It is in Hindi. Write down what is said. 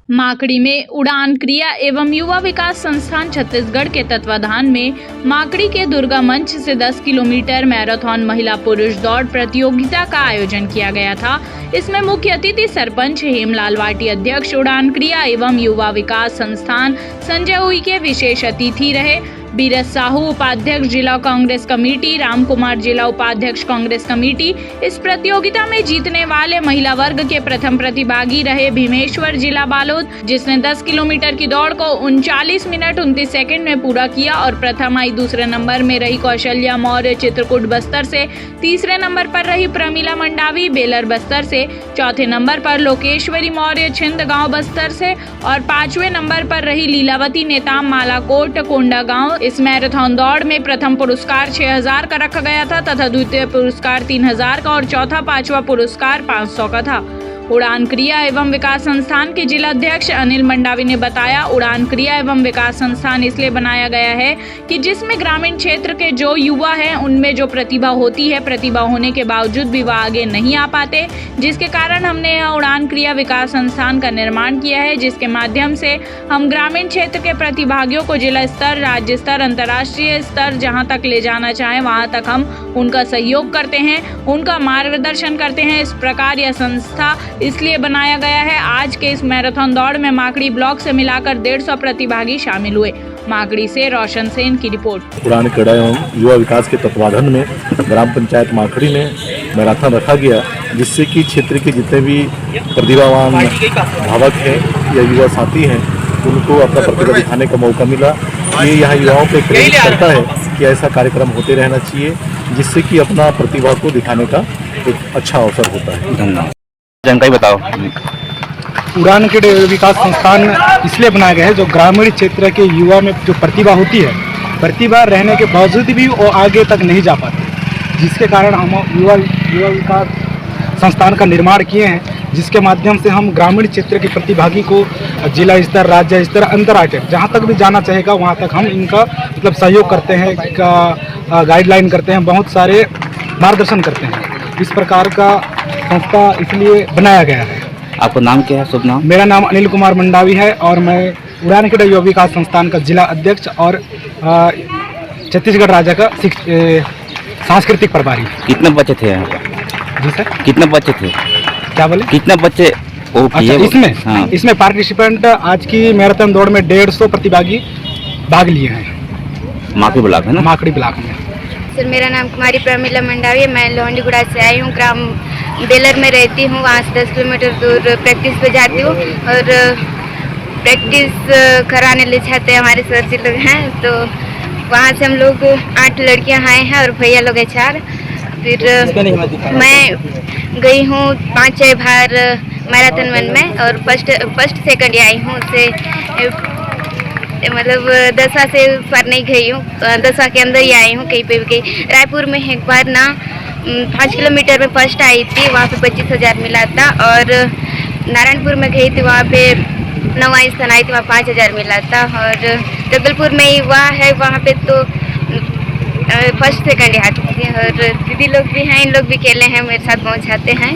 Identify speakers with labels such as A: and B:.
A: माकड़ी में उड़ान क्रिया एवं युवा विकास संस्थान छत्तीसगढ़ के तत्वाधान में माकड़ी के दुर्गा मंच से 10 किलोमीटर मैराथन महिला पुरुष दौड़ प्रतियोगिता का आयोजन किया गया था। इसमें मुख्य अतिथि सरपंच हेमलाल वाटी, अध्यक्ष उड़ान क्रिया एवं युवा विकास संस्थान संजय उइके विशेष अतिथि रहे। बीरज साहू उपाध्यक्ष जिला कांग्रेस कमेटी, राम कुमार जिला उपाध्यक्ष कांग्रेस कमेटी। इस प्रतियोगिता में जीतने वाले महिला वर्ग के प्रथम प्रतिभागी रहे भीमेश्वर जिला बालोद, जिसने 10 किलोमीटर की दौड़ को 39 मिनट 29 सेकंड में पूरा किया और प्रथम आई। दूसरे नंबर में रही कौशल्या मौर्य चित्रकूट बस्तर से, तीसरे नंबर पर रही प्रमिला मंडावी बेलर बस्तर से, चौथे नंबर पर लोकेश्वरी मौर्य छिंद गाँव बस्तर से और 5वें नंबर पर रही लीलावती नेताम मालाकोट कोंडा गाँव। इस मैराथन दौड़ में प्रथम पुरस्कार 6000 का रखा गया था तथा द्वितीय पुरस्कार 3000 का और चौथा पांचवा पुरस्कार 500 का था। उड़ान क्रिया एवं विकास संस्थान के जिला अध्यक्ष अनिल मंडावी ने बताया, उड़ान क्रिया एवं विकास संस्थान इसलिए बनाया गया है कि जिसमें ग्रामीण क्षेत्र के जो युवा हैं उनमें जो प्रतिभा होती है, प्रतिभा होने के बावजूद भी वह आगे नहीं आ पाते, जिसके कारण हमने यह उड़ान क्रिया विकास संस्थान का निर्माण किया है, जिसके माध्यम से हम ग्रामीण क्षेत्र के प्रतिभागियों को जिला स्तर, राज्य स्तर, अंतर्राष्ट्रीय स्तर जहाँ तक ले जाना चाहें वहाँ तक हम उनका सहयोग करते हैं, उनका मार्गदर्शन करते हैं। इस प्रकार यह संस्था इसलिए बनाया गया है। आज के इस मैराथन दौड़ में माकड़ी ब्लॉक से मिलाकर 150 प्रतिभागी शामिल हुए। माकड़ी से रोशन सेन की रिपोर्ट।
B: उड़ान क्रीड़ा एवं युवा विकास के तत्वाधान में ग्राम पंचायत माकड़ी में मैराथन रखा गया, जिससे कि क्षेत्र के जितने भी प्रतिभावान धावक हैं या युवा साथी हैं उनको अपना प्रतिभा दिखाने का मौका मिला। ये यहाँ युवाओं को प्रेरित करता है कि ऐसा कार्यक्रम होते रहना चाहिए, जिससे कि अपना प्रतिभा को दिखाने का एक अच्छा अवसर होता है।
C: धन्यवाद। जानकारी बताओ।
D: उड़ान क्रीड़ा विकास संस्थान इसलिए बनाया गया है जो ग्रामीण क्षेत्र के युवा में जो प्रतिभा होती है, प्रतिभा रहने के बावजूद भी वो आगे तक नहीं जा पाते, जिसके कारण हम युवा विकास संस्थान का निर्माण किए हैं, जिसके माध्यम से हम ग्रामीण क्षेत्र के प्रतिभागी को जिला स्तर, राज्य स्तर, अंतर्राष्ट्रीय जहाँ तक भी जाना चाहेगा वहाँ तक हम इनका मतलब सहयोग करते हैं, गाइडलाइन करते हैं, बहुत सारे मार्गदर्शन करते हैं। इस प्रकार का संस्था इसलिए बनाया गया है।
C: आपका नाम क्या है? शुभ नाम?
D: मेरा नाम अनिल कुमार मंडावी है और मैं उड़ान क्रीड़ा युवा विकास संस्थान का जिला अध्यक्ष और छत्तीसगढ़ राज्य का सांस्कृतिक प्रभारी।
C: कितने बच्चे थे यहाँ पर?
D: जी सर।
C: कितने बच्चे थे?
D: क्या बोले?
C: कितने बच्चे
D: इसमें?
C: हाँ।
D: इसमें पार्टिसिपेंट आज की मैराथन दौड़ में 150 प्रतिभागी भाग लिए हैं।
C: माकड़ी ब्लॉक है ना?
D: माकड़ी ब्लॉक में।
E: सर, मेरा नाम कुमारी प्रमिला मंडावी है। मैं लोहंडीगुड़ा से आई हूँ। ग्राम बेलर में रहती हूँ। वहाँ से 10 किलोमीटर दूर प्रैक्टिस पे जाती हूँ और प्रैक्टिस कराने ले जाते हैं हमारे सर जी लोग हैं। तो वहाँ से हम लोग 8 लड़कियाँ आए हैं और भैया लोग हैं 4। फिर मैं गई हूँ 5-6 बार मैराथन वन में और फर्स्ट सेकंड आई हूँ। उससे मतलब 10वां से ऊपर नहीं गई हूँ, 10वां के अंदर ही आई हूँ। कहीं पे भी गई। रायपुर में एक बार ना 5 किलोमीटर में फर्स्ट आई थी, वहाँ पे 25,000 मिला था और नारायणपुर में गई थी, वहाँ पे 9वां स्थान आई थी, वहाँ 5,000 मिला था। और जबलपुर में ही हुआ है, वहाँ पे तो फर्स्ट सेकंड आती थी। और दीदी लोग भी हैं, इन लोग भी खेले हैं, मेरे साथ पहुँचाते हैं।